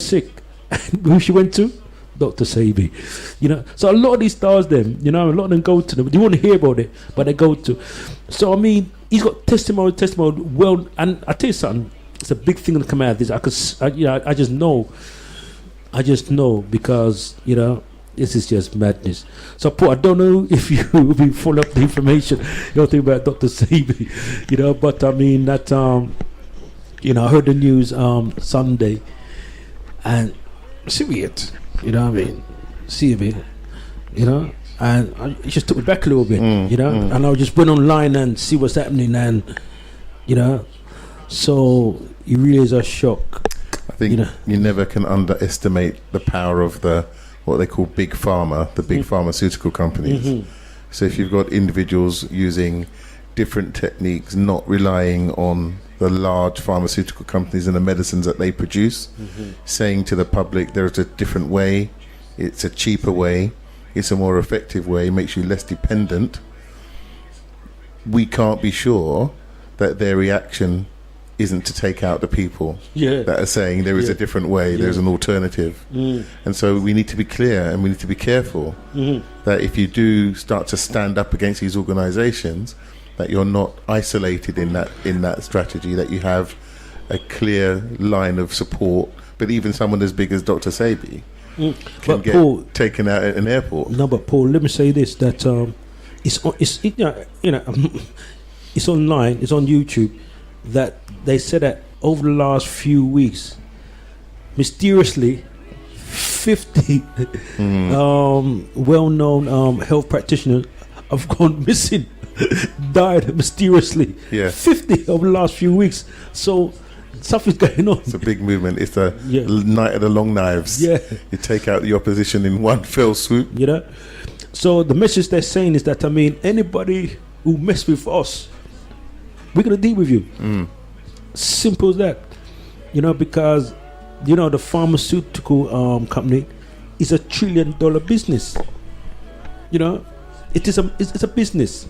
sick. And who she went to? Dr. Sebi. You know, so a lot of these stars, them, you know, a lot of them go to them. You won't hear about it, but they go to. So, I mean, he's got testimony. Well, and I tell you something, it's a big thing to come out of this. I just know because, you know, this is just madness. So, Paul, I don't know if you will be full up the information, you know, think about Dr. Sebi, you know, but I mean, that, you know, I heard the news Sunday, and see it, you know what I mean? See a bit, you know, and it just took me back a little bit, you know, and I just went online and see what's happening, and, you know, so it really is a shock. I think you never can underestimate the power of what they call big pharma, the big pharmaceutical companies. So if you've got individuals using different techniques, not relying on the large pharmaceutical companies and the medicines that they produce, saying to the public there's a different way, it's a cheaper way, it's a more effective way, makes you less dependent, we can't be sure that their reaction isn't to take out the people that are saying there is a different way, there's an alternative. And so we need to be clear and we need to be careful that if you do start to stand up against these organizations, that you're not isolated in that strategy, that you have a clear line of support. But even someone as big as Dr. Sebi can get Paul, taken out at an airport. No, but Paul, let me say this, that it's online, it's on YouTube, that they said that over the last few weeks, mysteriously, 50 well-known health practitioners have gone missing, died mysteriously. 50 over the last few weeks. So something's going on. It's a big movement. It's the night of the long knives. You take out the opposition in one fell swoop. You know? So the message they're saying is that, I mean, anybody who mess with us, we're going to deal with you. Simple as that. You know, because, you know, the pharmaceutical company is $1 trillion business. You know, it's a business.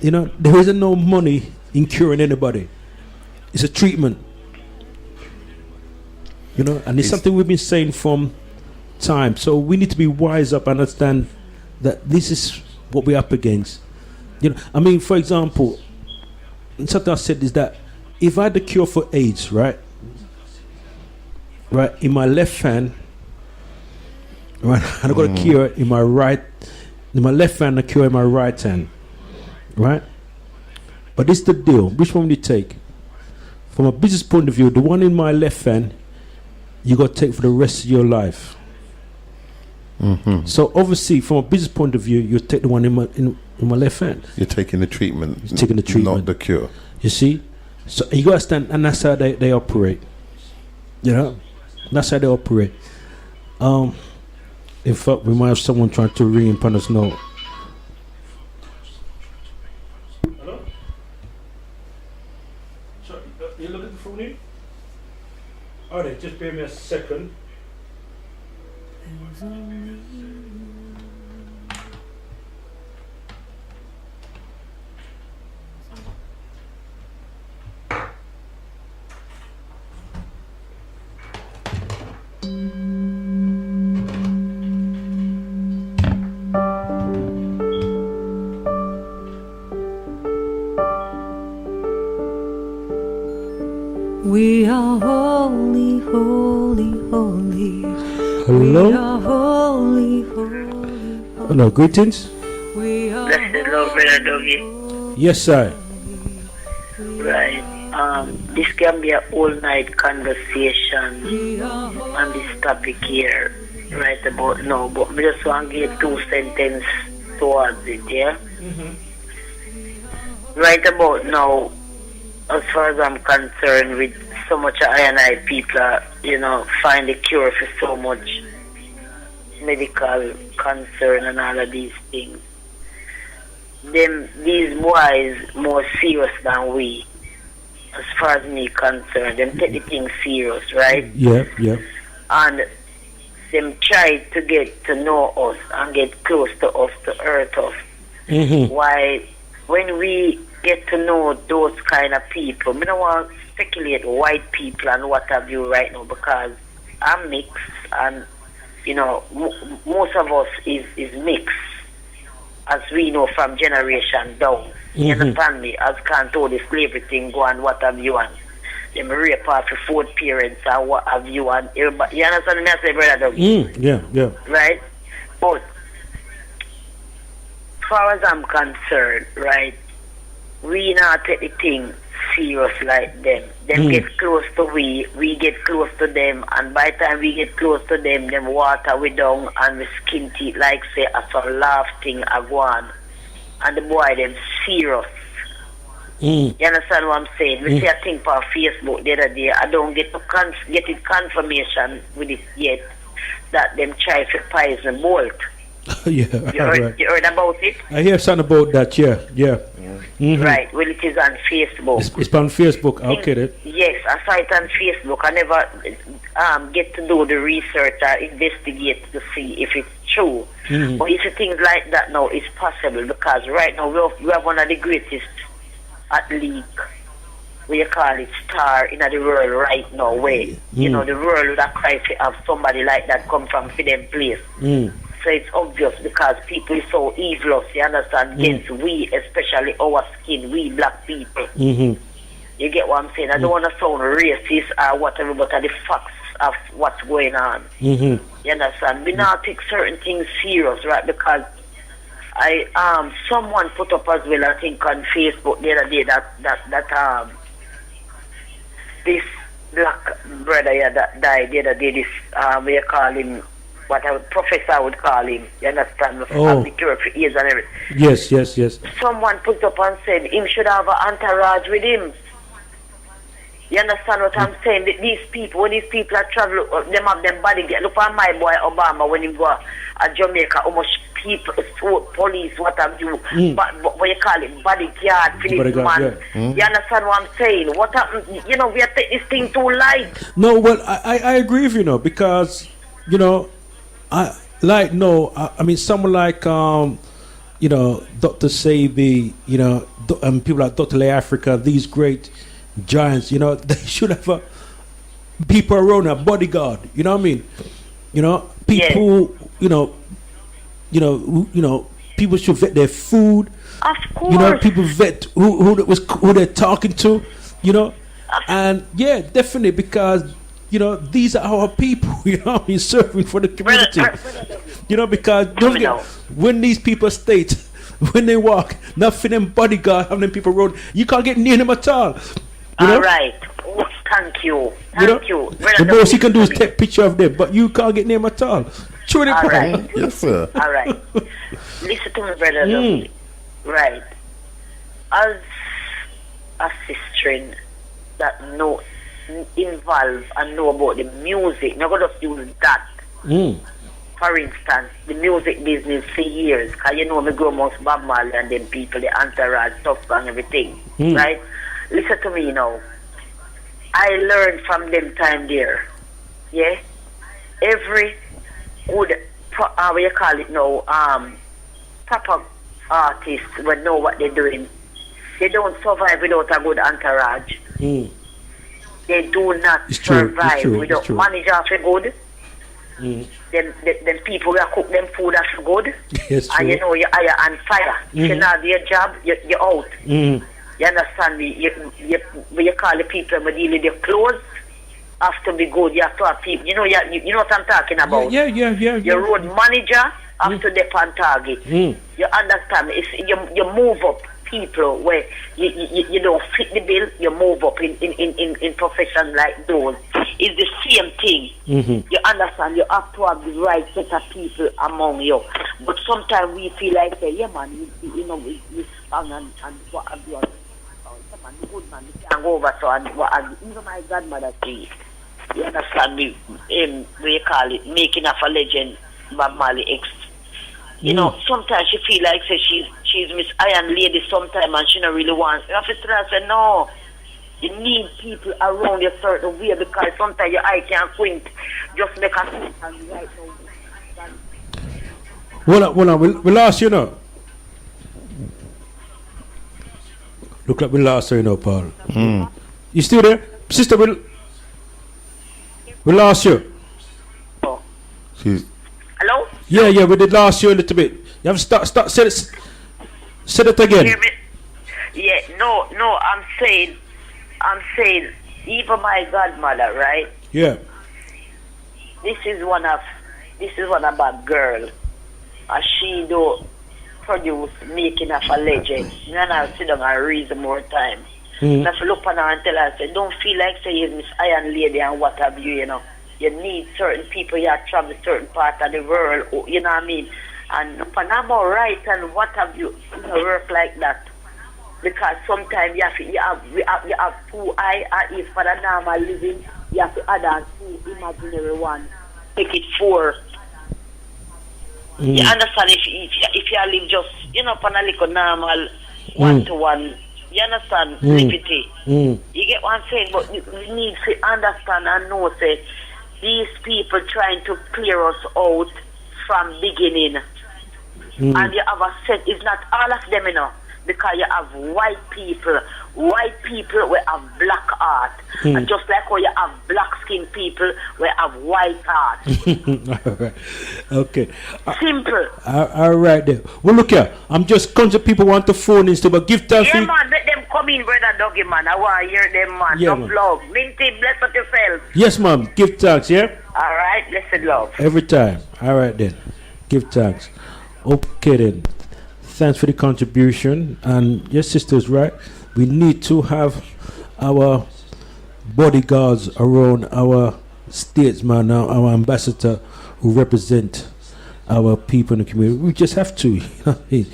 You know, there isn't no money in curing anybody. It's a treatment. You know, and it's something we've been saying from time. So we need to be wise up and understand that this is what we're up against. You know, I mean, for example, something I said is that if I had the cure for AIDS, right, in my left hand, right, and I got a cure in my right, in my left hand, a cure in my right hand, right? But this is the deal. Which one will you take? From a business point of view, the one in my left hand, you got to take for the rest of your life. So obviously, from a business point of view, you take the one in my left hand. You're taking the treatment. You're taking the treatment, not the cure. You see, so you got to stand, and that's how they operate. You know, that's how they operate. In fact, we might have someone trying to ring upon us now. Hello? Sorry, you looking for me? Alright, just bear me a second. We are holy, holy, holy. Hello? We are holy, holy. Hello, greetings. We are Blessed Lord, Brother Dougie. Yes, sir. Right. This can be an all-night conversation on this topic here, right about now. But I just want to give 2 sentences towards it, yeah? Right about now, as far as I'm concerned, with so much I people, find a cure for so much medical concern and all of these things. These boys more serious than we, as far as me concerned. Them take the thing serious, right? Yeah. And them try to get to know us and get close to us, to hurt us. Why, when we get to know those kind of people, I don't want to speculate white people and what have you right now, because I'm mixed, and most of us is mixed, as we know from generation down. You understand me? As can't all the slavery thing go on, what have you, and them rape off your fourth parents and what have you, and everybody. You understand me? I say, brother Dougie? Yeah. Right? But as far as I'm concerned, right, we not take the thing serious like them. Them get close to we get close to them, and by the time we get close to them water we down and we skin teeth like say as a laugh thing a go on. And the boy them serious. You understand what I'm saying? We see a thing for Facebook the other day. I don't get to get it confirmation with it yet that them try to poison Bolt. Yeah, you heard about it? I hear something about that. Yeah. Right. Well, it is on Facebook. It's on Facebook. Okay. Yes, I saw it on Facebook. I never get to do the research or investigate to see if it's true. But if things like that now, it's possible because right now we have one of the greatest athlete, what you call it, star in the world right now. Where the world would have tried to have somebody like that come from them place. So it's obvious because people is so evil, you understand, against we, especially our skin, we black people. You get what I'm saying? I don't want to sound racist or whatever, but are the facts of what's going on. You understand? We now take certain things serious, right? Because someone put up as well, I think on Facebook the other day that this black brother that died the other day, this we call him, what a professor would call him, you understand, the cure for AIDS and everything. Yes. Someone put up and said him should have an entourage with him. You understand what I'm saying? These people, when these people are travel, them have them body get. Look at my boy Obama when he go to Jamaica, how much people, police, what have you, but what you call it, bodyguard, Philip man. You understand what I'm saying? What happened? We are taking this thing too light. No, well, I agree with you, because, I mean, someone like, Dr. Sebi, and people like Dr. Lay Africa, these great giants, they should have people around a bodyguard. You know what I mean? People, people should vet their food. Of course. People vet who they're talking to. And yeah, definitely because. These are our people, serving for the community. Because don't forget, when these people state, when they walk, not for them bodyguard, having them people road, you can't get near them at all. All right. Oh, thank you. Thank you. The most you can do is take a picture of them, but you can't get near them at all. True, all right. Yes, sir. All right. Listen to me, brother. Dougie. Right. As a sister that involve and know about the music, not gonna just use that. For instance, the music business for years, because me grow most Bob Marley and them people, the entourage, stuff and everything, right? Listen to me now. I learned from them time there, yeah? Every good, what you call it now, proper artists will know what they're doing. They don't survive without a good entourage. They do not survive without manager for good. Then people will cook them food as good. Yes, and you hire on fire. If you not do your job, you're out. You understand me? You call the people who deal with their clothes have to be good. You have to have people. You know what I'm talking about? Yeah. Your road manager have to dip on target. You understand me? You move up people where you don't fit the bill, you move up in profession like those. It's the same thing. You understand? You have to have the right set of people among you. But sometimes we feel like, yeah man, we strong and what have you. Man, the good man, we can go over so and what have you. Even my godmother say, you understand me? We call it making of a legend, Bob Marley X. Sometimes she feel like say she's Miss Iron Lady sometimes and she don't really want. You have to try and say no. You need people around you certain way because sometimes your eye can't squint. Just make a sense and right now. Hold on, we lost you now. Look like we lost her, Paul. You still there? Sister, we lost you. She's, Hello? Yeah, we did last year a little bit. You have to start, say it again. Hear me? Yeah, no, I'm saying, even my godmother, right? Yeah. This is one of a girl. And she do produce making of a legend. And I'll sit down and read more time. And if you look on her and tell her, say, don't feel like say you're Miss Iron Lady and what have you, you know. You need certain people, you have to travel certain part of the world, you know what I mean? And Panama right and what have you, work like that. Because sometimes you have two eyes, and if for the normal living, you have to add on two imaginary one. Make it four. You understand? If you live just, you know, on a little normal one-to-one, you understand? Liberty. You get what I'm saying? But you need to understand and know, say, these people trying to clear us out from beginning. And you have a set, it's not all of them, you know, because you have white people will have black art. And just like how you have black skinned people will have white art. All right. Okay. Simple. All right then. Well, look here. I'm just conscious people want to phone in, but give thanks. Yeah, man, let them come in, brother Dougie, man. I want to hear them, man. Yeah, Tough man. love. Minty, bless up yourself. Yes, ma'am. Give thanks, yeah? All right, blessed love. Every time. All right then. Give thanks. Okay then. Thanks for the contribution. And your sister's right. We need to have our bodyguards around our statesman, our ambassador who represent our people in the community. We just have to, you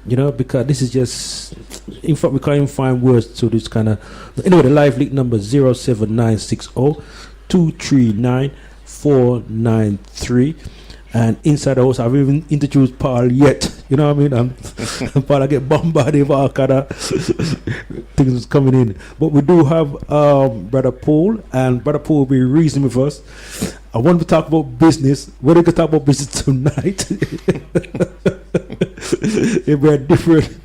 know, because this is just, in fact, we can't even find words to this kind of. Anyway, the live leak number 07960 239 493. And inside the house, I've even introduced Paul yet. You know what I mean? Paul, I get bombarded with all kind of things coming in. But we do have Brother Paul, and Brother Paul will be reasoning with us. I want to talk about business. We're going to talk about business tonight. It'll be a different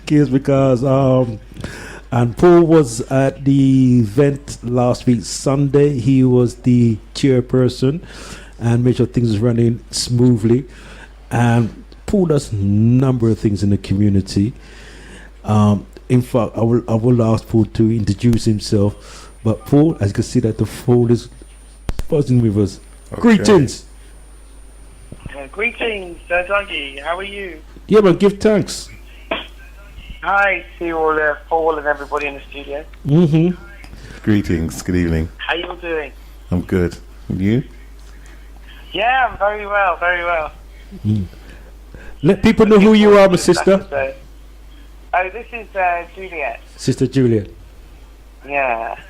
case because and Paul was at the event last week, Sunday. He was the chairperson and made sure things was running smoothly. And Paul does a number of things in the community. In fact, I will ask Paul to introduce himself. But Paul, as you can see, that the phone is buzzing with us. Okay. Greetings. Greetings, Dougie. How are you? Yeah, man, give thanks. Hi to all Paul and everybody in the studio. greetings. Good evening. How you all doing? I'm good. And you? Yeah, I'm very well, very well. Let people know who you are, my sister. Oh, this is Juliet. Sister Juliet. Yeah.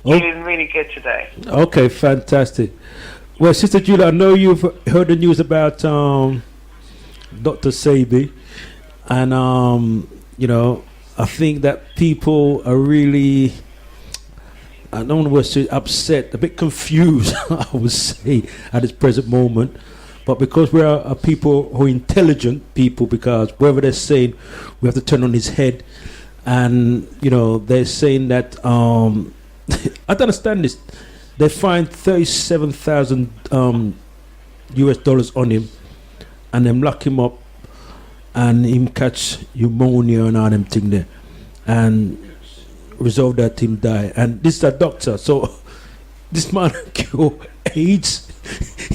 Oh. Feeling really good today. Okay, fantastic. Well, Sister Juliet, I know you've heard the news about Dr. Sebi, and you know, I think that people are really, I don't want to say upset, a bit confused, I would say, at this present moment. But because we are people who are intelligent people, because whatever they're saying, we have to turn on his head. And, you know, they're saying that, I don't understand this. They fined $37,000 US dollars on him, and them lock him up, and him catch pneumonia and all them thing there, and resolve that him die. And this is a doctor, so this man cure AIDS,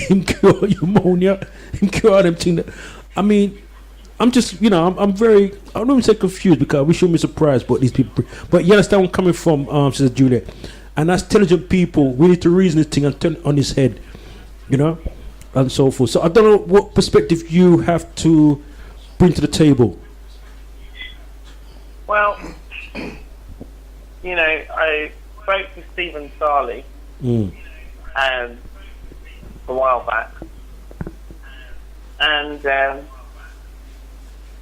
him cure pneumonia, him cure all them thing there. I mean, I'm just, you know, I'm very, I don't even say confused, because we shouldn't be surprised about these people. But you understand where I'm coming from, Sister Juliet. And as intelligent people, we need to reason this thing and turn it on his head, you know, and so forth. So I don't know what perspective you have to bring to the table. Well, you know, I spoke to Stephen Sarley a while back, and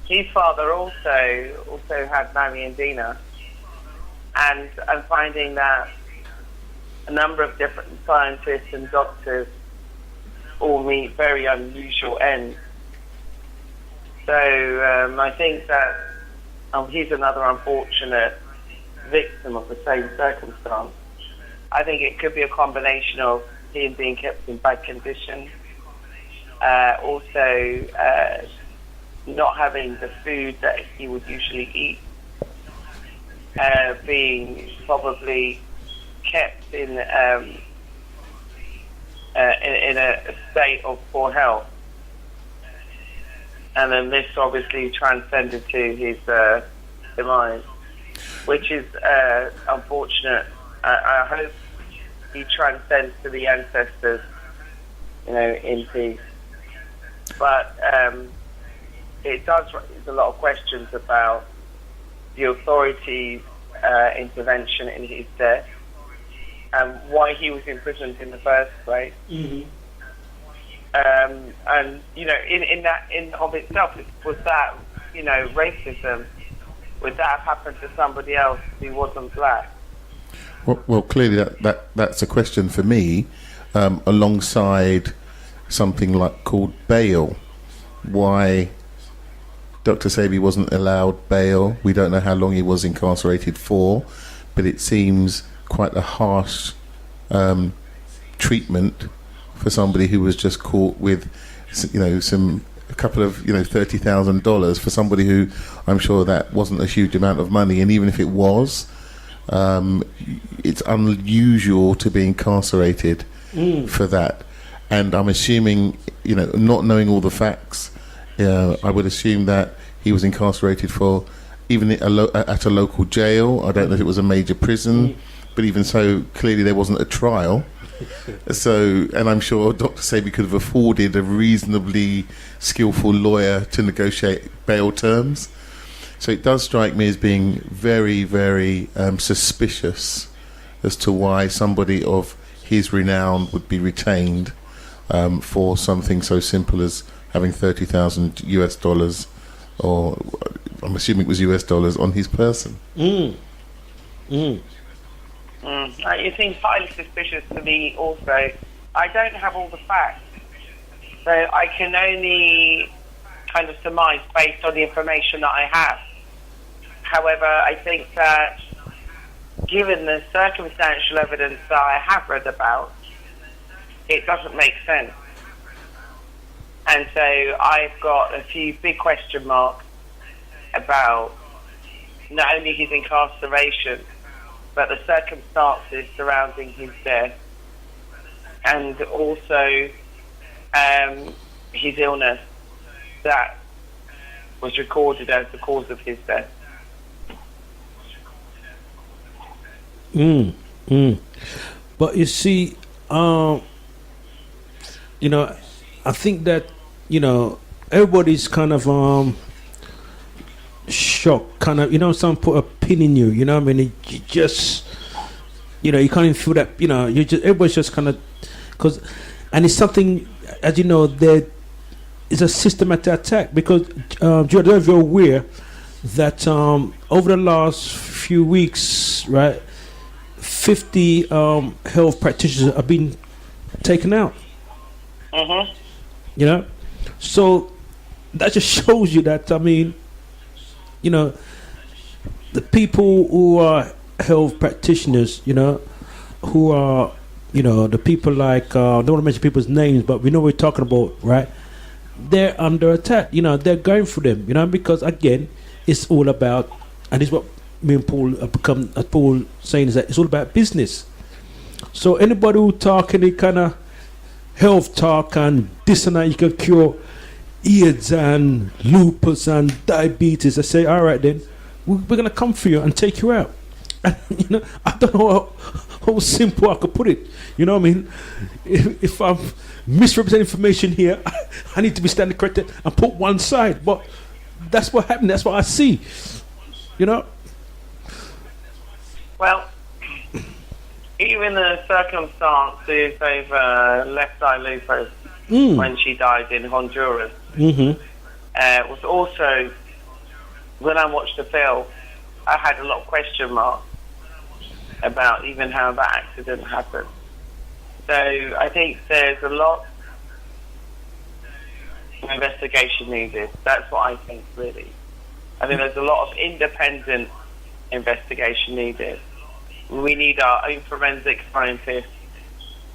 his father also had Mammy and Dina, and I'm finding that a number of different scientists and doctors all meet very unusual ends. So I think that he's another unfortunate victim of the same circumstance. I think it could be a combination of him being kept in bad condition. Also, not having the food that he would usually eat. Being probably kept in a state of poor health. And then this obviously transcended to his demise, which is unfortunate. I hope he transcends to the ancestors, in peace. But it does raise a lot of questions about the authorities' intervention in his death and why he was imprisoned in the first place. Mm-hmm. And in of itself, was that racism? Would that have happened to somebody else who wasn't black? Well, clearly that's a question for me, alongside something called bail. Why Dr. Sebi wasn't allowed bail? We don't know how long he was incarcerated for, but it seems quite a harsh treatment for somebody who was just caught with, a couple of $30,000 for somebody who, I'm sure that wasn't a huge amount of money, and even if it was, it's unusual to be incarcerated for that. And I'm assuming, not knowing all the facts, I would assume that he was incarcerated for even at a local jail. I don't know if it was a major prison, but even so, clearly there wasn't a trial. So, and I'm sure Dr. Sebi could have afforded a reasonably skillful lawyer to negotiate bail terms. So it does strike me as being very, very suspicious as to why somebody of his renown would be retained for something so simple as having $30,000 or I'm assuming it was US dollars on his person. It seems highly suspicious to me also. I don't have all the facts, so I can only kind of surmise based on the information that I have. However, I think that given the circumstantial evidence that I have read about, it doesn't make sense. And so I've got a few big question marks about not only his incarceration, but the circumstances surrounding his death, and also his illness that was recorded as the cause of his death. But you see, I think that everybody's kind of shocked, kind of some put a pin in you. I mean, you just you can't even feel that. You just everybody's just kind of and it's something, as there is a systematic attack because you're very aware that over the last few weeks, right, 50 health practitioners have been taken out. So that just shows you that, the people who are health practitioners, who are, the people like, I don't want to mention people's names, but we know what we're talking about, right? They're under attack, they're going for them, because again, it's all about, and it's what me and Paul have become, Paul saying is that it's all about business. So anybody who talk any kind of health talk and this and that, you can cure AIDS and lupus and diabetes, I say, all right then, we're going to come for you and take you out. And, I don't know how simple I could put it. You know what I mean? If I'm misrepresenting information here, I need to be standing corrected and put one side. But that's what happened. That's what I see. Well, even the circumstances over left eye lupus when she died in Honduras was also, when I watched the film, I had a lot of question marks about even how that accident happened. So I think there's a lot of investigation needed. That's what I think, really. I think there's a lot of independent investigation needed. We need our own forensic scientists.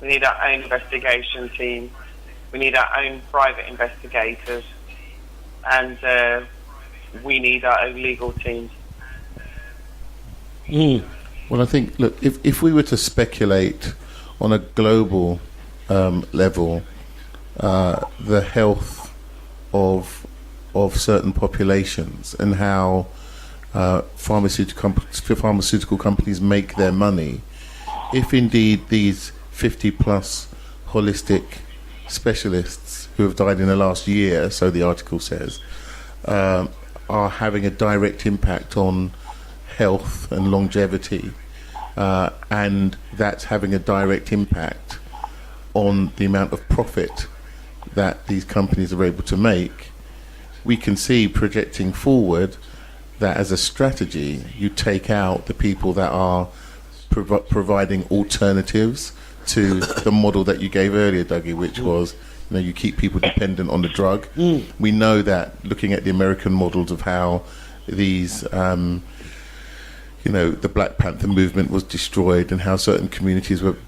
We need our own investigation team. We need our own private investigators. And we need our own legal teams. Well, I think, look, if we were to speculate on a global level, the health of certain populations and how pharmaceutical companies make their money, if indeed these 50 plus holistic specialists who have died in the last year, so the article says, are having a direct impact on health and longevity, and that's having a direct impact on the amount of profit that these companies are able to make, we can see projecting forward that as a strategy you take out the people that are providing alternatives to the model that you gave earlier, Dougie, which was, you know, you keep people dependent on the drug. We know that, looking at the American models of how these you know, the Black Panther movement was destroyed and how certain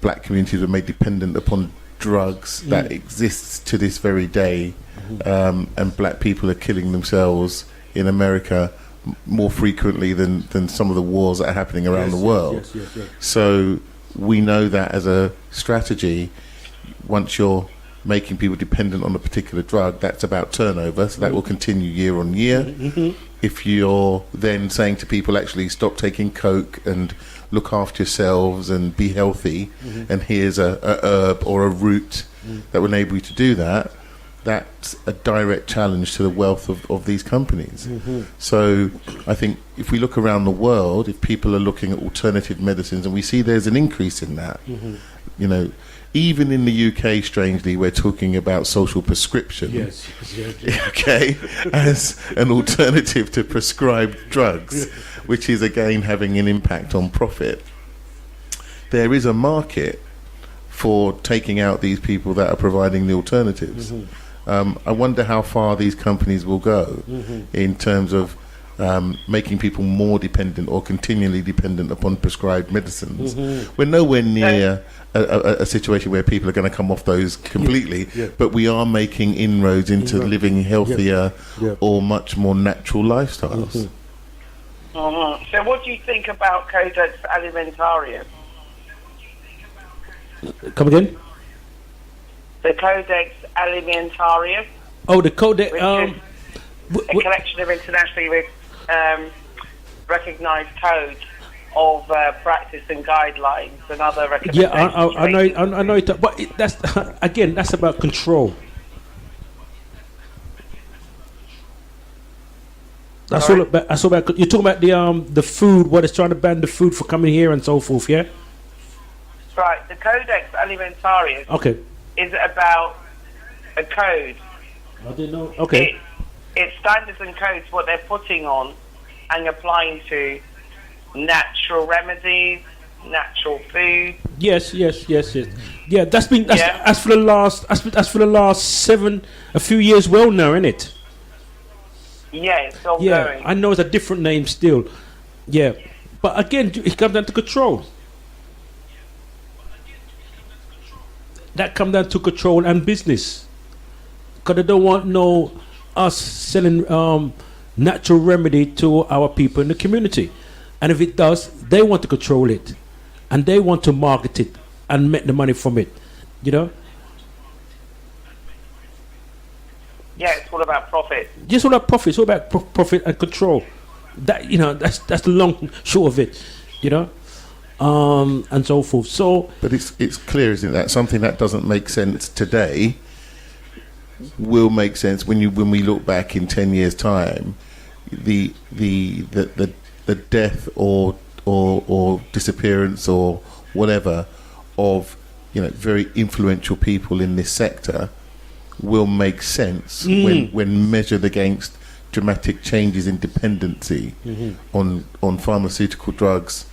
black communities were made dependent upon drugs that exists to this very day, and black people are killing themselves in America more frequently than some of the wars that are happening around the world. Yes. So we know that as a strategy, once you're making people dependent on a particular drug, that's about turnover, so that will continue year on year. If you're then saying to people, actually stop taking coke and look after yourselves and be healthy, and here's a herb or a root that will enable you to do that, that's a direct challenge to the wealth of these companies. So I think if we look around the world, if people are looking at alternative medicines, and we see there's an increase in that, you know, even in the UK, strangely, we're talking about social prescription, okay, as an alternative to prescribed drugs, which is again having an impact on profit. There is a market for taking out these people that are providing the alternatives. I wonder how far these companies will go in terms of making people more dependent or continually dependent upon prescribed medicines. We're nowhere near a situation where people are going to come off those completely, but we are making inroads into living healthier or much more natural lifestyles. So what do you think about Codex Alimentarius? Come again? The Codex Alimentarius. Oh, the Codex. A collection of internationally recognised codes of practice and guidelines and other recommendations. I know it, but that's again, that's about control. That's all about. You're talking about the food. What is trying to ban the food for coming here and so forth. Yeah. Right. The Codex Alimentarius. Is about a code. I didn't know. Okay. It's standards and codes, what they're putting on and applying to natural remedies, natural food. Yes. Yeah, that's for the last a few years well now, isn't it? Yeah, it's ongoing. Yeah, I know it's a different name still. Yeah, but again, it comes down to control. That comes down to control and business, because they don't want us selling natural remedy to our people in the community, and if it does, they want to control it, and they want to market it and make the money from it. You know. Yeah, it's all about profit. Just all about profit. It's all about profit and control. That that's the long short of it. You know. And so forth. So, but it's clear, isn't it, that something that doesn't make sense today will make sense when we look back in 10 years' time. The death or disappearance or whatever of very influential people in this sector will make sense when measured against dramatic changes in dependency on pharmaceutical drugs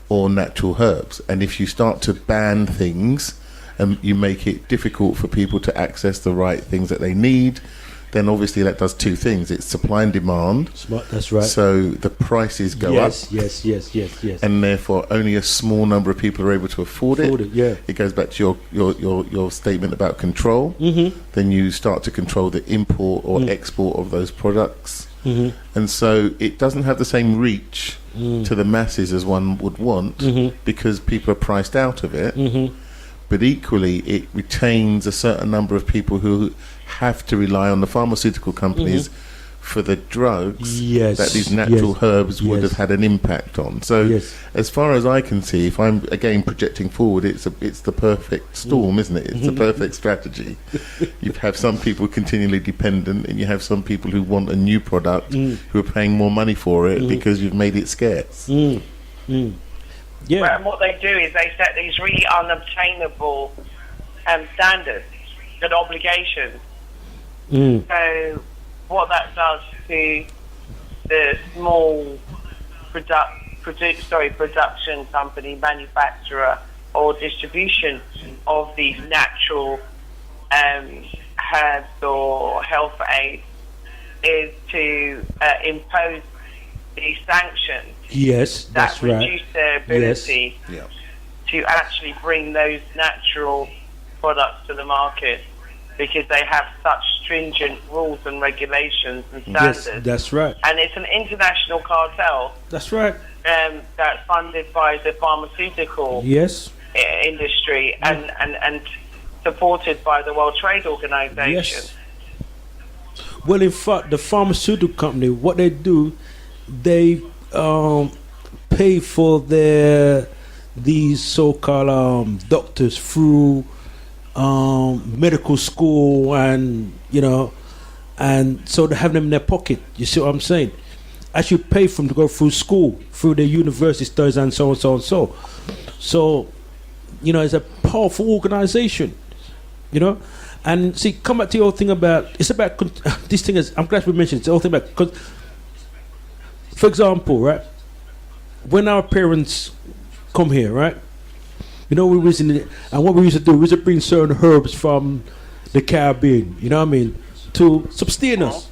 or natural herbs. And if you start to ban things and you make it difficult for people to access the right things that they need, then obviously that does two things. It's supply and demand. Smart, that's right. So the prices go up. Yes. And therefore only a small number of people are able to afford it. Yeah. It goes back to your statement about control. Then you start to control the import or export of those products. And so it doesn't have the same reach to the masses as one would want, because people are priced out of it. But equally, it retains a certain number of people who have to rely on the pharmaceutical companies for the drugs that these natural herbs would have had an impact on. So as far as I can see, if I'm again projecting forward, it's the perfect storm, isn't it? It's the perfect strategy. You have some people continually dependent, and you have some people who want a new product who are paying more money for it because you've made it scarce. And what they do is they set these really unobtainable standards and obligations. So what that does to the small production company, manufacturer or distribution of these natural herbs or health aids is to impose these sanctions that reduce their ability to actually bring those natural products to the market, because they have such stringent rules and regulations and standards. Yes, that's right. And it's an international cartel. That's right. That's funded by the pharmaceutical industry and supported by the World Trade Organization. Yes. Well, in fact, the pharmaceutical company, what they do, they pay for these so-called doctors through medical school, and and so they have them in their pocket. You see what I'm saying? Actually pay for them to go through school, through their university studies, and so on. So it's a powerful organization, and see, come back to your thing about, it's about this thing is, I'm glad we mentioned it's the whole thing about, because for example, right, when our parents come here, right, we was in it, and what we used to do, we used to bring certain herbs from the Caribbean, to sustain us,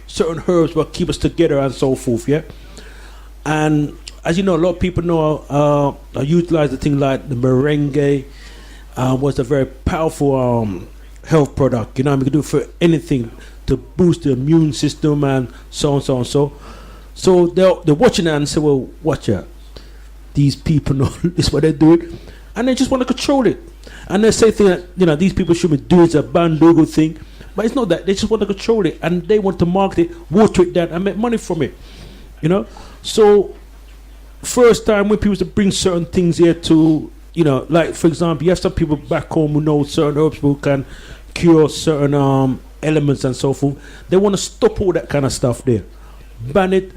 certain herbs will keep us together and so forth, and as you know, a lot of people know, I utilize the thing like the merengue, was a very powerful health product, we can do it for anything to boost the immune system and so on. So they're watching that and say, well, watch out. These people know this is what they're doing, and they just want to control it. And they say things that, these people should be doing a bandogo thing, but it's not that. They just want to control it, and they want to market it, water it down, and make money from it. So first time when people to bring certain things here to, like for example, you have some people back home who know certain herbs who can cure certain elements and so forth. They want to stop all that kind of stuff there, ban it,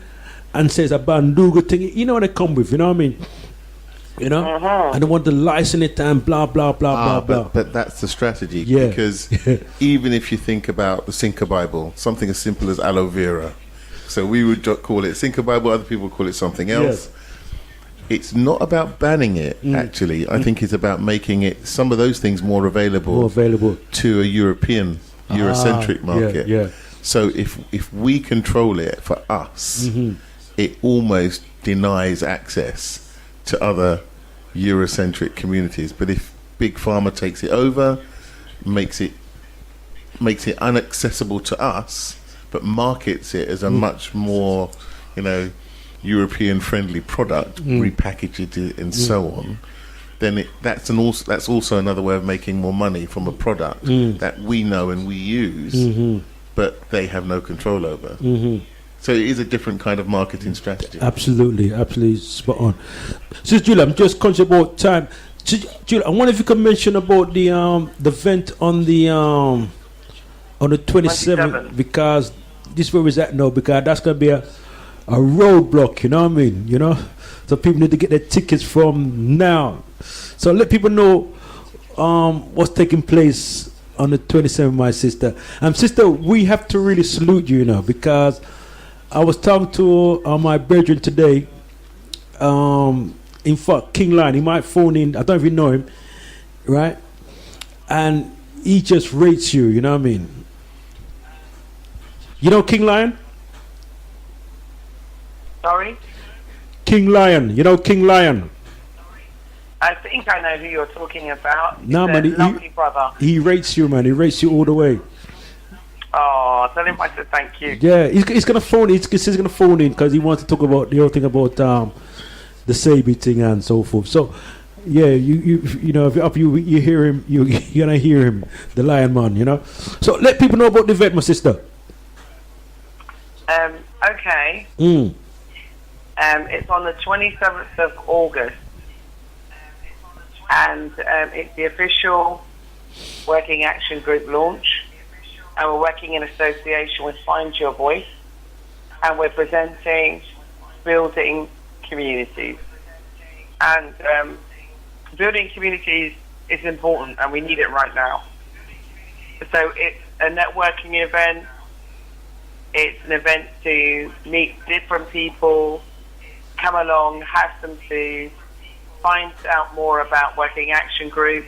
and says a banduga thing. What they come with, what I mean? And they want to license it and blah blah blah blah. But that's the strategy, because even if you think about the Sinca Bible, something as simple as aloe vera, so we would call it Sinca Bible, other people call it something else. It's not about banning it, actually. I think it's about making it, some of those things more available to a Eurocentric market. So if we control it for us, it almost denies access to other Eurocentric communities. But if Big Pharma takes it over, makes it inaccessible to us, but markets it as a much more, European friendly product, repackage it and so on, then that's also another way of making more money from a product that we know and we use, but they have no control over. So it is a different kind of marketing strategy. Absolutely spot on. So Julia, I'm just conscious about time. So, Julia, I wonder if you could mention about the event on the 27th, because this is where we're at now, because that's gonna be a roadblock, so people need to get their tickets from now. So let people know what's taking place on the 27th, my sister. Sister, we have to really salute you, because I was talking to my brethren today. In fact, King Lion, he might phone in. I don't even know him, right? And he just rates you, You know King Lion? Sorry? King Lion. You know King Lion? I think I know who you're talking about. No, He's man. a lovely brother. He rates you, man. He rates you all the way. Oh, tell him I said thank you. Yeah, he's gonna phone. He's gonna phone in because he wants to talk about the whole thing about the Sebi thing and so forth. So, yeah, you know, if you hear him, you're gonna hear him, the Lion Man. You know. So let people know about the event, my sister. Okay. Mm. It's on the 27th of August, and it's the official Working Action Group launch, and we're working in association with Find Your Voice, and we're presenting building communities. And building communities is important, and we need it right now. So it's a networking event. It's an event to meet different people, come along, have some food, find out more about Working Action Group.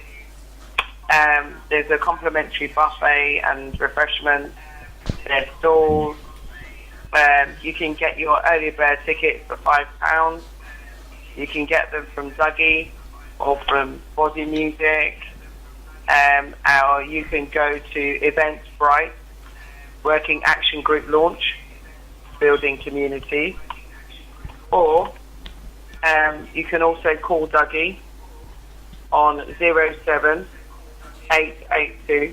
There's a complimentary buffet and refreshments. There's stalls. You can get your early bird tickets for £5. You can get them from Dougie or from Body Music. Or you can go to Eventbrite, Working Action Group launch, building community. Or you can also call Dougie on 07-882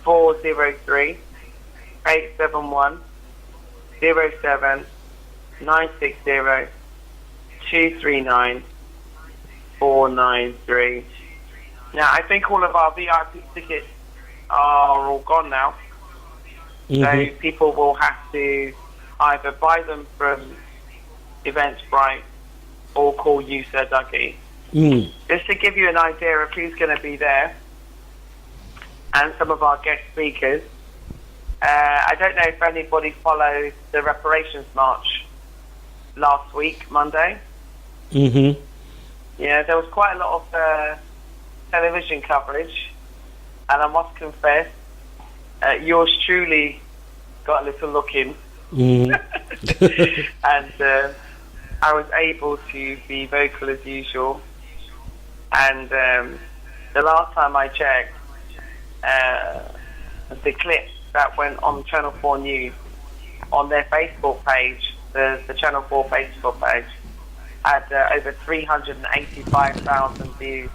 403 871 07 960 239 493. Now, I think all of our VIP tickets are all gone now. So people will have to either buy them from Eventbrite or call you, Sir Dougie. Just to give you an idea of who's going to be there and some of our guest speakers. I don't know if anybody followed the reparations march last week, Monday. Yeah, there was quite a lot of television coverage, and I must confess, yours truly got a little look in. And I was able to be vocal as usual. And the last time I checked, the clip that went on Channel 4 News on their Facebook page, the Channel 4 Facebook page, had over 385,000 views.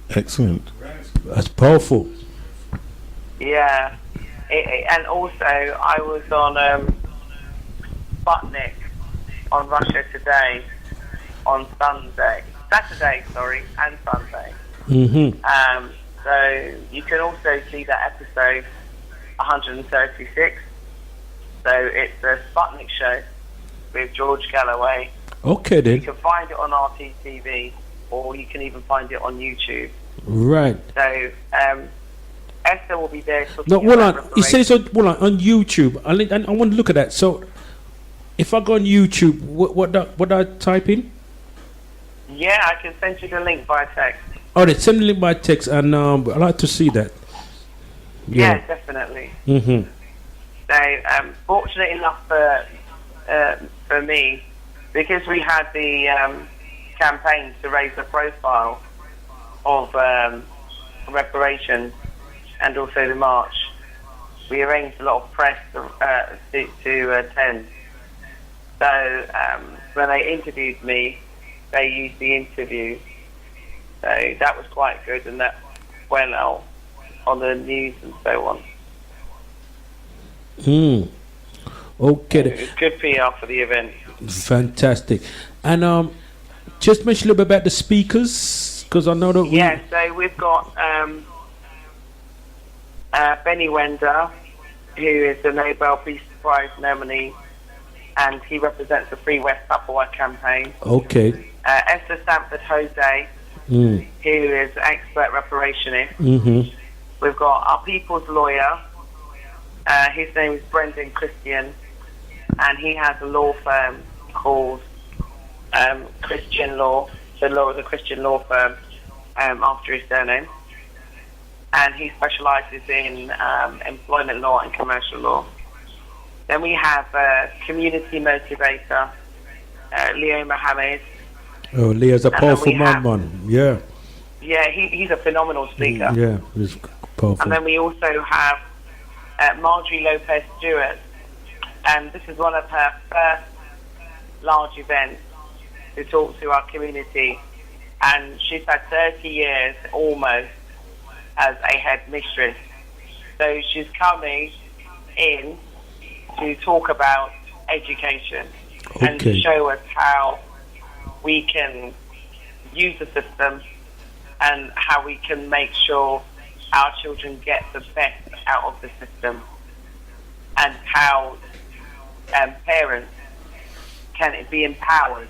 Excellent. That's powerful. Yeah. And also, I was on Sputnik on Russia Today on Saturday, and Sunday. So you can also see that episode 136. So it's a Sputnik show with George Galloway. Okay, then. You can find it on RTTV, or you can even find it on YouTube. Right. So Esther will be there. No, hold on. You say so. Hold on YouTube. I want to look at that. So, if I go on YouTube, what do I type in? Yeah, I can send you the link by text. Oh, they send the link by text, and I'd like to see that. Yeah, definitely. So, fortunate enough for me, because we had the campaign to raise the profile of reparations and also the march, we arranged a lot of press to attend. So when they interviewed me, they used the interview. So that was quite good, and that went out on the news and so on. Okay. It's good PR for the event. Fantastic. And just mention a little bit about the speakers, because I know that so we've got Benny Wender, who is the Nobel Peace Prize nominee, and he represents the Free West Papua campaign. Okay. Esther Stanford Jose, who is an expert reparationist. We've got our people's lawyer. His name is Brendan Christian, and he has a law firm called Christian Law, the Christian law firm, after his surname. And he specialises in employment law and commercial law. Then we have community motivator, Leo Mohammed. Oh, Leah's a then powerful we man. Yeah. Yeah, he's a phenomenal speaker. Yeah, he's powerful. And then we also have Marjorie Lopez Stewart, and this is one of her first large events to talk to our community, and she's had 30 years almost as a headmistress. So she's coming in to talk about education and to show us how we can use the system and how we can make sure our children get the best out of the system, and how parents can be empowered.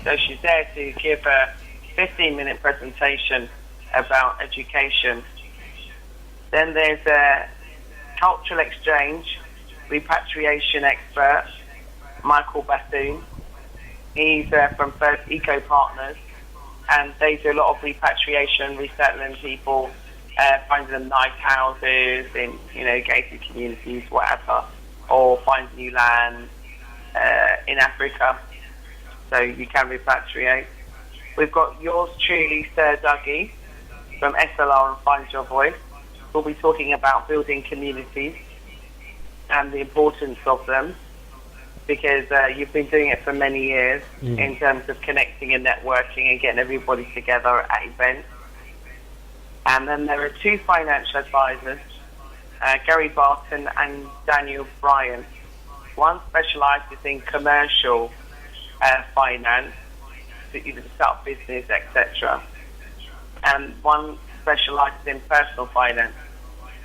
So she's there to give a 15-minute presentation about education. Then there's a cultural exchange repatriation expert, Michael Bassoon. He's from First Eco Partners, and they do a lot of repatriation, resettling people, finding them nice houses in, gated communities, whatever, or find new land in Africa, so you can repatriate. We've got yours truly, Sir Dougie, from SLR and Find Your Voice. We'll be talking about building communities and the importance of them, because you've been doing it for many years in terms of connecting and networking and getting everybody together at events. And then there are two financial advisors, Gary Barton and Daniel Bryan. One specialises in commercial finance, either to start a business, etc. And one specialises in personal finance.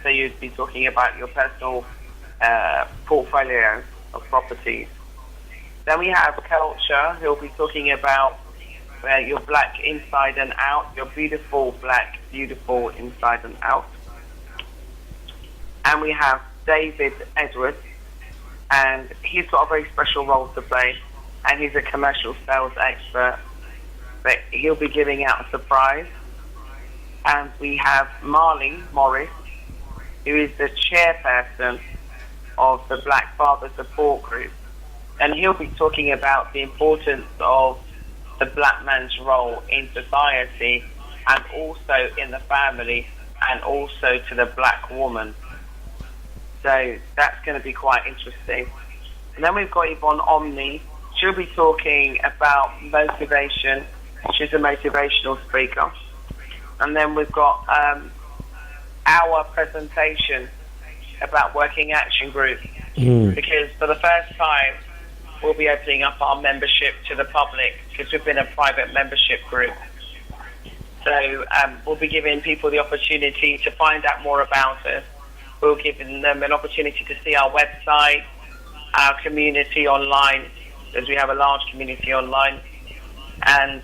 So you'd be talking about your personal portfolio of properties. Then we have culture, who'll be talking about your black inside and out, your beautiful black, beautiful inside and out. And we have David Edwards, and he's got a very special role to play, and he's a commercial sales expert, but he'll be giving out a surprise. And we have Marley Morris, who is the chairperson of the Black Father Support Group, and he'll be talking about the importance of the black man's role in society and also in the family and also to the black woman. So that's going to be quite interesting. And then we've got Yvonne Omni. She'll be talking about motivation. She's a motivational speaker. And then we've got our presentation about Working Action Group, because for the first time we'll be opening up our membership to the public, because we've been a private membership group. So we'll be giving people the opportunity to find out more about us. We'll give them an opportunity to see our website, our community online, because we have a large community online, and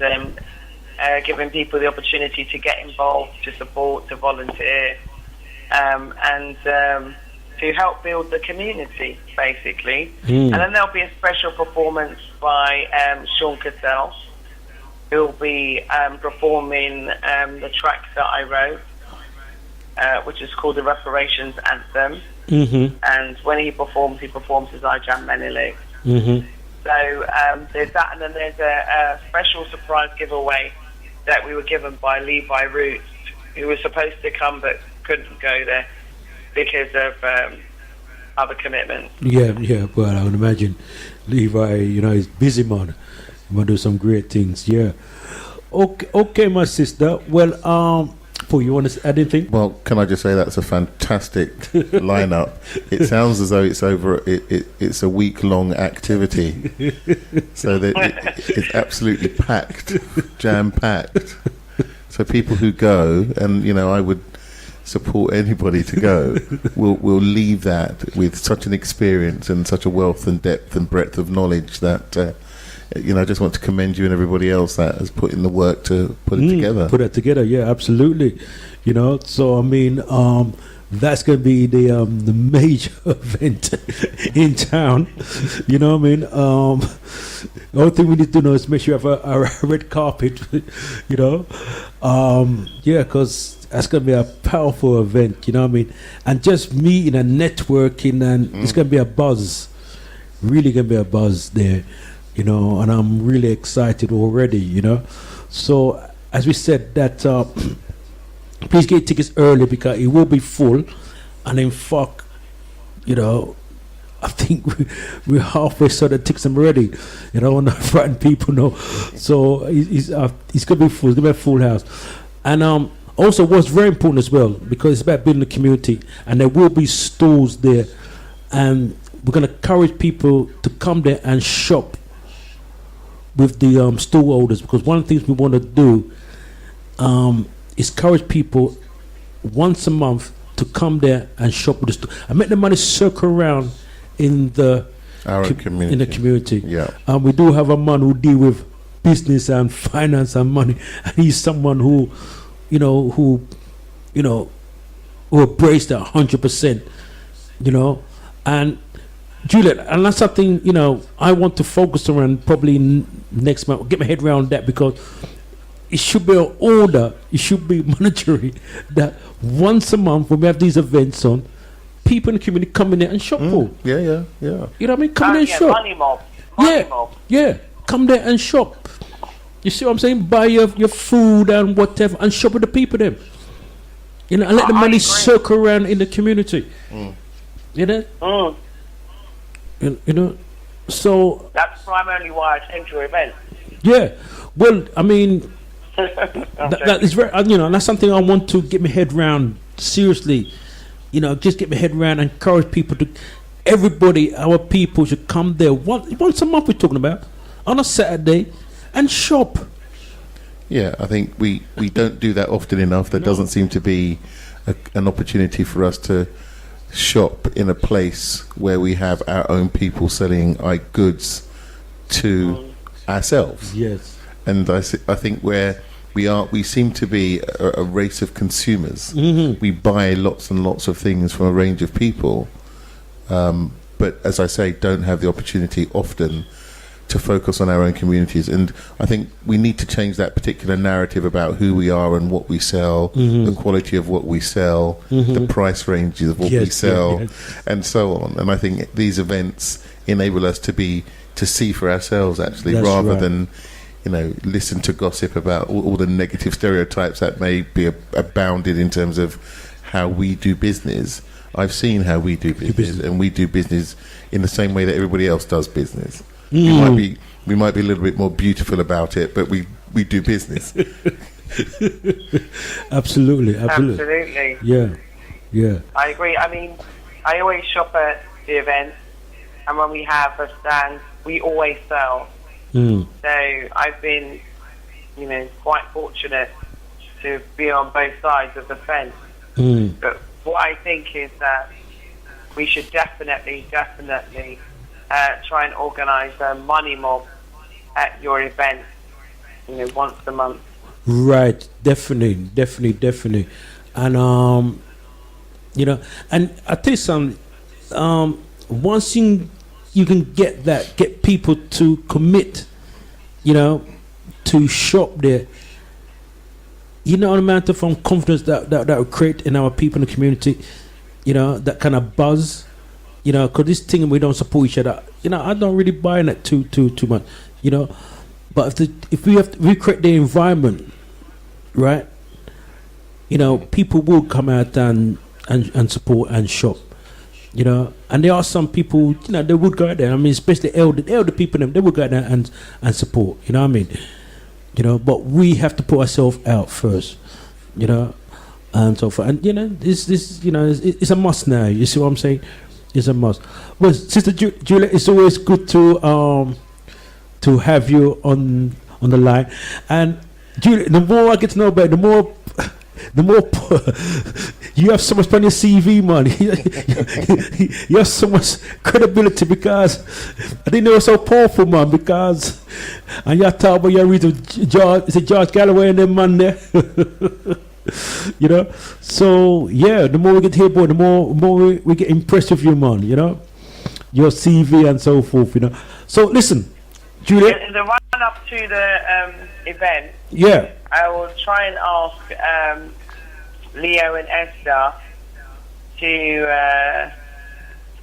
giving people the opportunity to get involved, to support, to volunteer, and to help build the community, basically. And then there'll be a special performance by Sean Cassell, who'll be performing the tracks that I wrote, which is called the Reparations Anthem. And when he performs as Ajahn Menelik. So there's that, and then there's a special surprise giveaway that we were given by Levi Roots, who was supposed to come but couldn't go there because of other commitments. Yeah, well, I would imagine Levi, is busy man. He will do some great things, yeah. Okay, my sister. Well, Paul, you want to add anything? Well, can I just say that's a fantastic lineup. It sounds as though it's a week-long activity. So it's absolutely packed, jam-packed. So people who go, and I would support anybody to go, will leave that with such an experience and such a wealth and depth and breadth of knowledge that I just want to commend you and everybody else that has put in the work to put it together. Put it together, yeah, absolutely. So I mean, that's going to be the major event in town. You know what I mean? The only thing we need to know is make sure you have a red carpet. You know, yeah, because that's going to be a powerful event. You know what I mean? And just meeting and networking, and it's going to be a buzz. Really going to be a buzz there. You know, and I'm really excited already. You know, so as we said that. Please get tickets early because it will be full, and in fact, you know, I think we're halfway so the tickets are ready. You know, and frighten people know. So it's gonna be full. It's gonna be a full house, and also what's very important as well because it's about building a community, and there will be stores there, and we're gonna encourage people to come there and shop with the store owners because one of the things we want to do. Is encourage people once a month to come there and shop with the store and make the money circle around in the community. In the community. Yeah. And we do have a man who deal with business and finance and money, and he's someone who embraced that 100%. You know, and Juliet, and that's something I want to focus around probably next month. Get my head around that because. It should be an order. It should be monetary. That once a month when we have these events on, people in the community come in there and shop for. Yeah. You know what I mean? Come in there and shop. Money mob. Money mob. Yeah. Come there and shop. You see what I'm saying? Buy your food and whatever and shop with the people then. You know, and let the money circle around in the community. You know? You know? So that's primarily why I came to your event. Yeah. Well, I mean. That is very, and that's something I want to get my head around seriously. Just get my head around and encourage people to. Everybody, our people should come there once a month. We're talking about on a Saturday and shop. Yeah, I think we don't do that often enough. There doesn't seem to be an opportunity for us to shop in a place where we have our own people selling goods to ourselves. Yes. And I think where we seem to be a race of consumers. We buy lots and lots of things from a range of people, but as I say, don't have the opportunity often to focus on our own communities. And I think we need to change that particular narrative about who we are and what we sell, the quality of what we sell, the price ranges of what we sell, and so on. And I think these events enable us to see for ourselves actually, rather than listen to gossip about all the negative stereotypes that may be abounded in terms of how we do business. I've seen how we do business, and we do business in the same way that everybody else does business. We might be a little bit more beautiful about it, but we do business. Absolutely. Yeah. I agree. I mean, I always shop at the event, and when we have a stand, we always sell. So I've been, quite fortunate to be on both sides of the fence. But what I think is that we should definitely try and organise a money mob at your event, once a month. Right, definitely. And and I tell you something. Once you can get people to commit, to shop there. The amount of confidence that will create in our people in the community, that kind of buzz, because this thing we don't support each other. I don't really buy in it too much, But if we create the environment, right? People will come out and support and shop. And there are some people, they would go out there. I mean, especially elder people, they would go out there and support. You know what I mean? But we have to put ourselves out first. And so forth. And this it's a must now. You see what I'm saying? It's a must. Well, Sister Juliet, it's always good to have you on the line. And Juliet, the more I get to know about it, the more you have so much on your CV, man. You have so much credibility because I didn't know it was so powerful, man. And you talk about your reason, George Galloway and them man there. You know, so yeah, the more we get here, boy, the more we get impressed with you, man. You know, your CV and so forth. You know, so listen, Juliet. In the run up to the event, Yeah, I will try and ask Leo and Esther to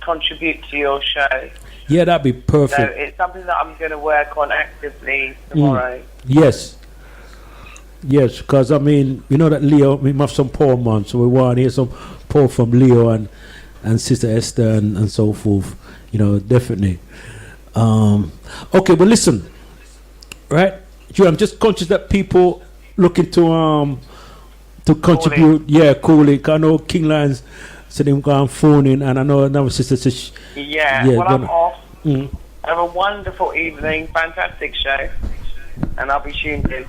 contribute to your show. yeah, that'd be So perfect. it's something that I'm going to work on actively tomorrow. Yes. Yes, because I mean, you know that Leo, we have some Paul, man, so we want to hear some Paul from Leo and Sister Esther and so forth. You know, definitely. Okay, but listen, right? I'm just conscious that people looking to contribute. Yeah, cool it. I know King Lions said him going phoning, and I know another sister says, Yeah, Yeah, well, I'm gonna- off. Have a wonderful evening, fantastic show, and I'll be tuned in.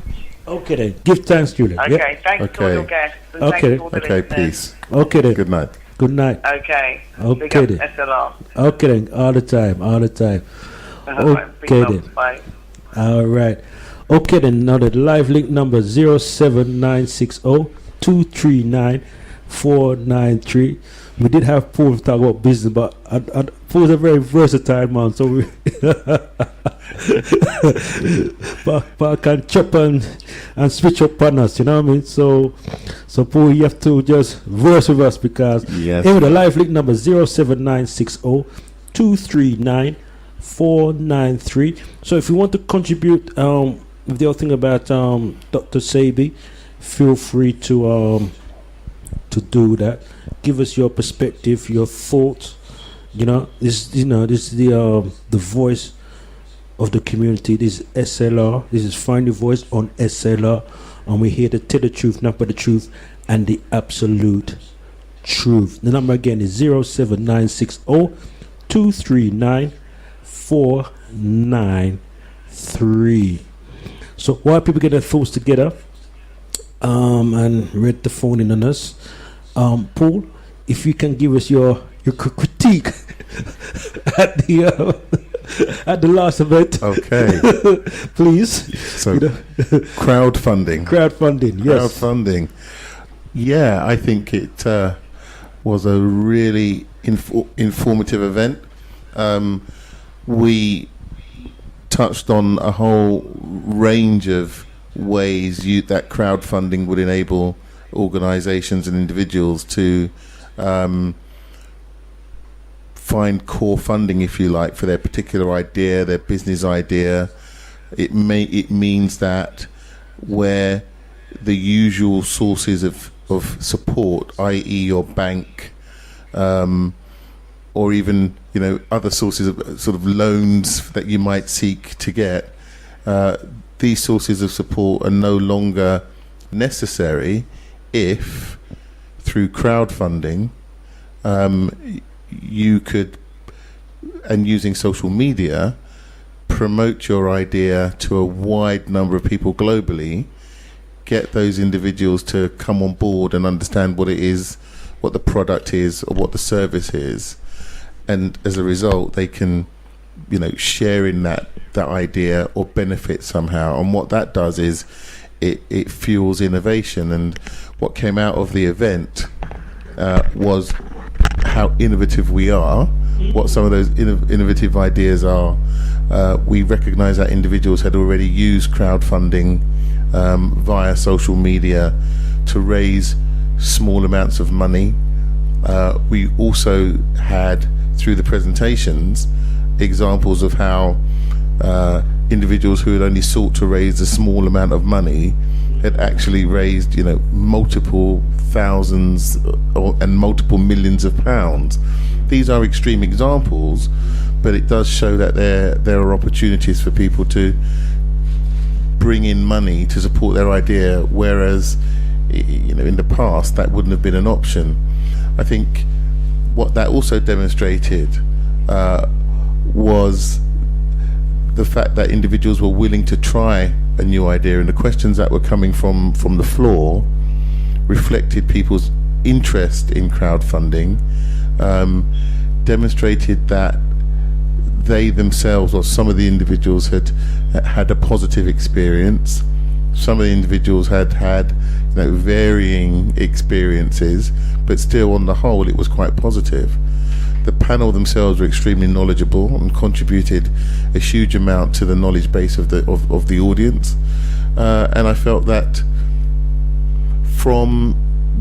okay then, give thanks, Juliet. Okay, Yeah? thanks to all Okay. your guests. And Okay. thanks to all the Okay, listeners. peace. Okay then. Good night. Good night. Okay. Okay Big up then. SLR. Okay then, all the time, all the time. Big Okay love. then. Bye. All right. Okay then, now the live link number 07960-239-493. We did have Paul talk about business, but Paul's a very versatile man, so we but I can chop and switch up on us, you know what I mean? So Paul, you have to just verse with us because Yes. anyway, the live link number 07960-239-493. So if you want to contribute with the other thing about Dr. Sebi, feel free to do that. Give us your perspective, your thoughts. This is the voice of the community. This is SLR. This is Find Your Voice on SLR, and we're here to tell the truth, not but the truth, and the absolute truth. The number again is 07960-239-493. So while people get their thoughts together and read the phone in on us, Paul, if you can give us your critique at the last event, Okay. please. So, crowdfunding. Crowdfunding, yes. Crowdfunding. Yeah, I think it was a really informative event. We touched on a whole range of ways that crowdfunding would enable organizations and individuals to find core funding, if you like, for their particular idea, their business idea. It means that where the usual sources of support, i.e. your bank, or even other sources of sort of loans that you might seek to get, these sources of support are no longer necessary if through crowdfunding you could, and using social media, promote your idea to a wide number of people globally, get those individuals to come on board and understand what it is, what the product is, or what the service is, and as a result they can share in that idea or benefit somehow. And what that does is it fuels innovation. And what came out of the event was how innovative we are, what some of those innovative ideas are. We recognize that individuals had already used crowdfunding via social media to raise small amounts of money. We also had, through the presentations, examples of how individuals who had only sought to raise a small amount of money had actually raised, multiple thousands and multiple millions of pounds. These are extreme examples, but it does show that there are opportunities for people to bring in money to support their idea, whereas in the past that wouldn't have been an option. I think what that also demonstrated was the fact that individuals were willing to try a new idea, and the questions that were coming from the floor reflected people's interest in crowdfunding, demonstrated that they themselves or some of the individuals had a positive experience, some of the individuals had varying experiences, but still on the whole it was quite positive. The panel themselves were extremely knowledgeable and contributed a huge amount to the knowledge base of the audience, and I felt that from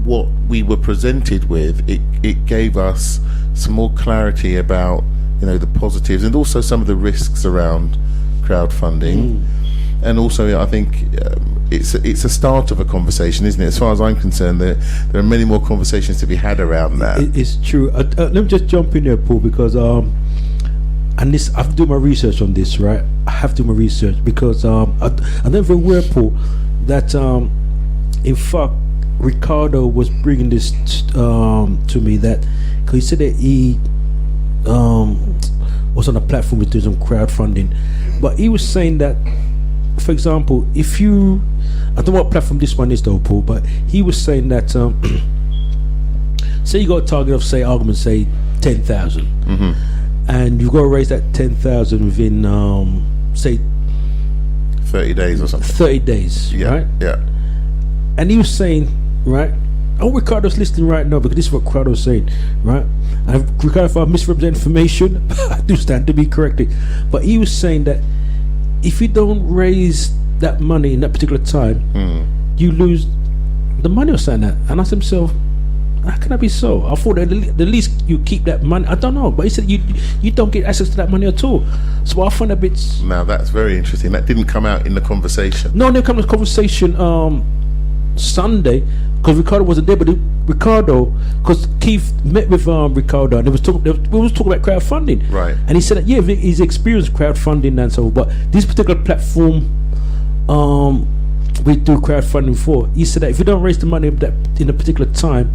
what we were presented with, it gave us some more clarity about the positives and also some of the risks around crowdfunding. And also I think it's a start of a conversation, isn't it? As far as I'm concerned, there are many more conversations to be had around that. It's true. Let me just jump in there, Paul, because and this, I have to do my research on this, right? I have to do my research because I don't very aware, Paul, that in fact Ricardo was bringing this to me, that because he said that he was on a platform with doing some crowdfunding, but he was saying that, for example, if you, I don't know what platform this one is though, Paul, but he was saying that say you got a target of, say, argument, say 10,000, and you've got to raise that 10,000 within say 30 days or something. 30 days, right? Yeah. And he was saying, right, Ricardo's listening right now, because this is what Ricardo's saying, right? And Ricardo, if I misrepresent information, I do stand to be corrected. But he was saying that if you don't raise that money in that particular time, you lose the money or something. And I asked himself, how can that be so? I thought that the least you keep that money. I don't know, but he said you don't get access to that money at all. So I find a bit. Now that's very interesting. That didn't come out in the conversation. No, there comes a conversation Sunday, because Ricardo wasn't there, but because Keith met with Ricardo, and we was talking about crowdfunding, right? And he said that he's experienced crowdfunding and so, but this particular platform we do crowdfunding for, he said that if you don't raise the money that in a particular time,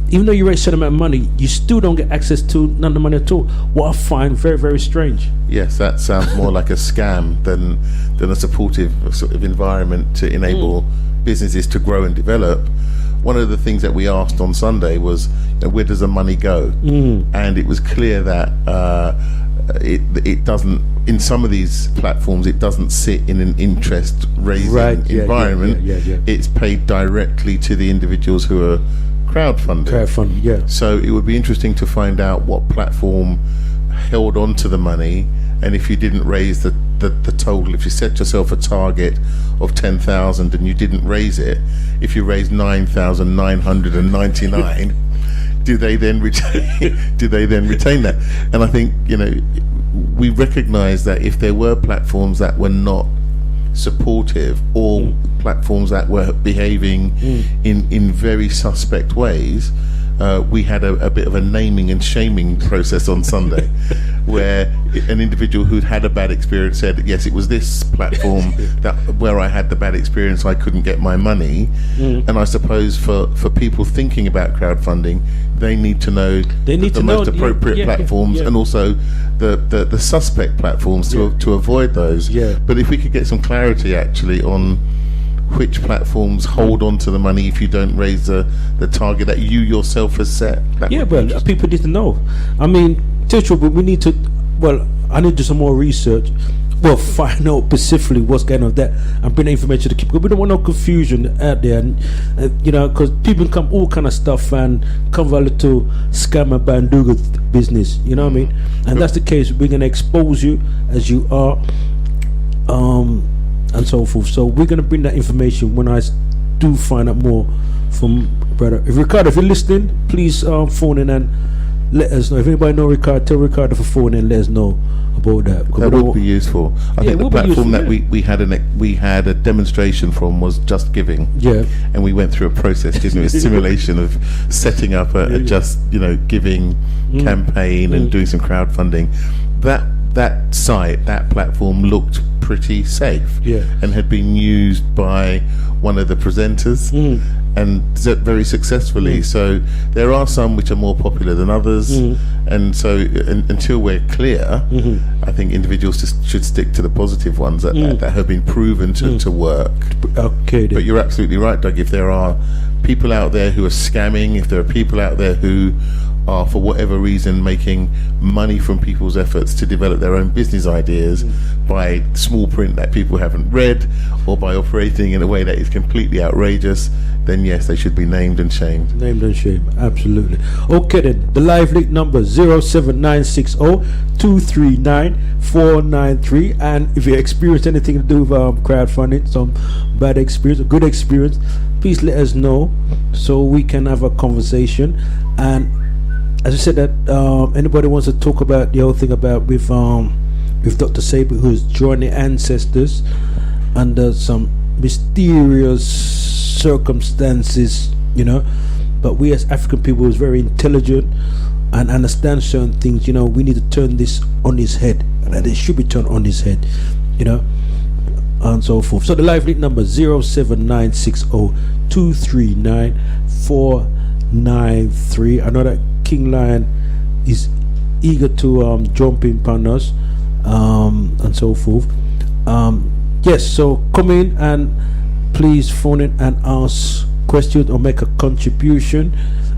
even though you raise a certain amount of money, you still don't get access to none of the money at all. What I find very, very strange. Yes, that sounds more like a scam than a supportive sort of environment to enable businesses to grow and develop. One of the things that we asked on Sunday was, where does the money go? And it was clear that it doesn't, in some of these platforms, it doesn't sit in an interest raising environment. It's paid directly to the individuals who are crowdfunding. Yeah. So it would be interesting to find out what platform held on to the money, and if you didn't raise the total, if you set yourself a target of 10,000 and you didn't raise it, if you raised 9,999, do they then retain that? And I think we recognise that if there were platforms that were not supportive, or platforms that were behaving in very suspect ways, we had a bit of a naming and shaming process on Sunday, where an individual who'd had a bad experience said, yes, it was this platform where I had the bad experience, I couldn't get my money. And I suppose for people thinking about crowdfunding, they need to know the most appropriate platforms, and also the suspect platforms to avoid those. But if we could get some clarity actually on which platforms hold on to the money if you don't raise the target that you yourself has set. Well, people need to know. I mean, but we need to, I need to do some more research. Find out specifically what's going on with that and bring the information to keep, because we don't want no confusion out there, and because people come all kind of stuff and come with a little scam and banduga business, you know what I mean? And that's the case. We're going to expose you as you are, and so forth. So we're going to bring that information when I do find out more from brother. Ricardo, if you're listening, please phone in and let us know. If anybody know Ricardo, tell Ricardo for phone in and let us know about that. That would be useful. I think the platform that we had a demonstration from was Just Giving. And we went through a process, didn't we? A simulation of setting up a Just Giving campaign and doing some crowdfunding. That site, that platform looked pretty safe, and had been used by one of the presenters, and very successfully. So there are some which are more popular than others, and so until we're clear, I think individuals should stick to the positive ones that have been proven to work. Okay. But you're absolutely right, Doug. If there are people out there who are scamming, if there are people out there who are, for whatever reason, making money from people's efforts to develop their own business ideas by small print that people haven't read, or by operating in a way that is completely outrageous, then yes, they should be named and shamed. Named and shamed, absolutely. Okay then, the live link number 07960-239-493. And if you experience anything to do with crowdfunding, some bad experience, a good experience, please let us know so we can have a conversation. And as I said, that anybody wants to talk about the whole thing about with Dr. Sebi, who's joined the ancestors under some mysterious circumstances, but we as African people is very intelligent and understand certain things. We need to turn this on his head, and it should be turned on his head, and so forth. So the live link number 07960-239-493. I know that King Lion is eager to jump in upon us, and so forth. Yes, so come in and please phone in and ask questions or make a contribution.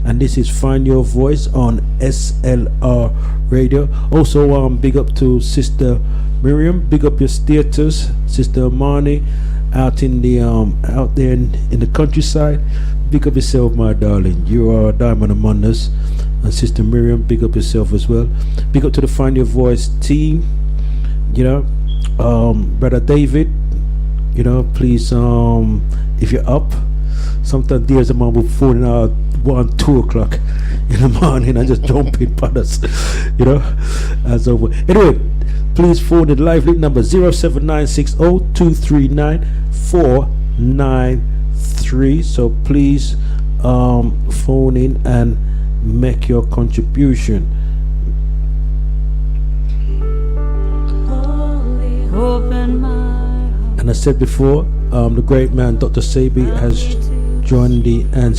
And this is Find Your Voice on SLR Radio. Also, big up to Sister Miriam. Big up your status, Sister Amani, out in the out there in the countryside. Big up yourself, my darling. You are a diamond among us. And Sister Miriam, big up yourself as well. Big up to the Find Your Voice team. Brother David, please, if you're up, sometimes there's a man will phone out 1-2 o'clock in the morning and just jump in upon us, and so anyway, please phone the live link number 07960-239-493. So please phone in and make your contribution. Open my heart. And I said before, the great man Dr. Sebi has joined the ancestors.